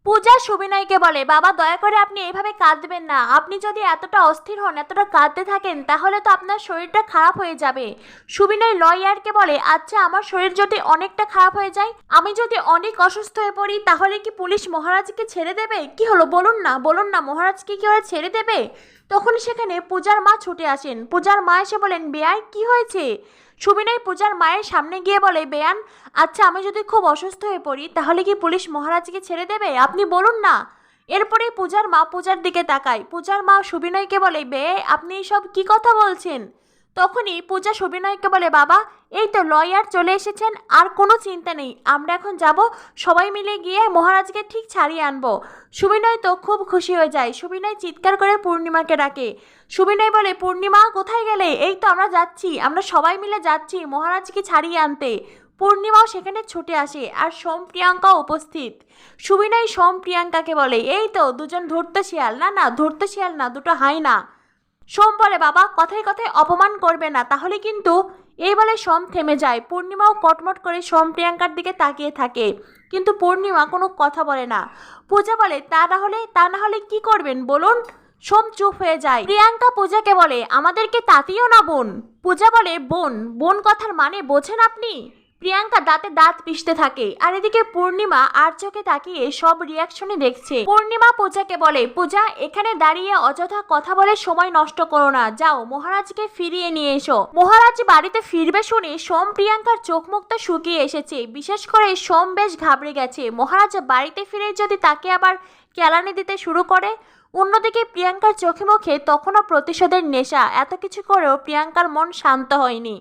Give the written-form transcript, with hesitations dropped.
পূজা সুবিনয়কে বলে, বাবা দয়া করে আপনি এইভাবে কাঁদবেন না। আপনি যদি এতটা অস্থির হন, এতটা কাঁদতে থাকেন, তাহলে তো আপনার শরীরটা খারাপ হয়ে যাবে। সুবিনয় লয়ারকে বলে, আচ্ছা আমার শরীর যদি অনেকটা খারাপ হয়ে যায়, আমি যদি অনেক অসুস্থ হয়ে পড়ি, তাহলে কি পুলিশ মহারাজকে ছেড়ে দেবে? কি হলো বলুন না, বলুন না, মহারাজকে কি ওরা ছেড়ে দেবে? তখন সেখানে পূজার মা ছুটে আসেন। পূজার মা এসে বলেন, বেয়াই কি হয়েছে? সুবিনয় পূজার মায়ের সামনে গিয়ে বলে, বেয়ান আচ্ছা আমি যদি খুব অসুস্থ হয়ে পড়ি, তাহলে কি পুলিশ মহারাজকে ছেড়ে দেবে? আপনি বলুন না। এরপরেই পূজার মা পূজার দিকে তাকায়। পূজার মা সুবিনয়কে বলে, বে আপনি সব কি কথা বলছেন? তখনই পূজা সুবিনয়কে বলে, বাবা এই তো লয়ার চলে এসেছেন, আর কোনো চিন্তা নেই, আমরা এখন যাব, সবাই মিলে গিয়ে মহারাজকে ঠিক ছাড়িয়ে আনবো। সুবিনয় তো খুব খুশি হয়ে যায়। সুবিনয় চিৎকার করে পূর্ণিমাকে ডাকে। সুবিনয় বলে, পূর্ণিমা কোথায় গেলে? এই তো আমরা যাচ্ছি, আমরা সবাই মিলে যাচ্ছি মহারাজকে ছাড়িয়ে আনতে। পূর্ণিমাও সেখানে ছুটে আসে, আর সোম প্রিয়াঙ্কাও উপস্থিত। সুবিনয় সোম প্রিয়াঙ্কাকে বলে, এই তো দুজন ধূর্ত শিয়াল, না না ধূর্ত শিয়াল না, দুটো হাইনা। সোম বলে, বাবা কথায় কথায় অপমান করবে না, তাহলে কিন্তু। এই বলে সোম থেমে যায়। পূর্ণিমাও কটমট করে সোম প্রিয়াঙ্কার দিকে তাকিয়ে থাকে, কিন্তু পূর্ণিমা কোনো কথা বলে না। পূজা বলে, তা না হলে কি করবেন বলুন? সোম চুপ হয়ে যায়। প্রিয়াঙ্কা পূজাকে বলে, আমাদেরকে তাতিও না বোন। পূজা বলে, বোন বোন কথার মানে বোঝেন আপনি? প্রিয়াঙ্কা দাঁতে দাঁত পিষতে থাকে, আর এদিকে পূর্ণিমা আর চোখে তাকিয়ে সব রিয়াকশনই দেখছে। পূর্ণিমা পূজাকে বলে, পূজা এখানে দাঁড়িয়ে অযথা কথা বলে সময় নষ্ট করো না, যাও মহারাজকে ফিরিয়ে নিয়ে এসো। মহারাজ বাড়িতে ফিরবে শুনে সোম প্রিয়াঙ্কার চোখ মুখটা শুকিয়ে এসেছে। বিশেষ করে সোম বেশ ঘাবড়ে গেছে। মহারাজ বাড়িতে ফিরে যদি তাকে আবার কেলানি দিতে শুরু করে। অন্যদিকে প্রিয়াঙ্কার চোখে মুখে তখনও প্রতিশোধের নেশা। এত কিছু করেও প্রিয়াঙ্কার মন শান্ত হয়নি।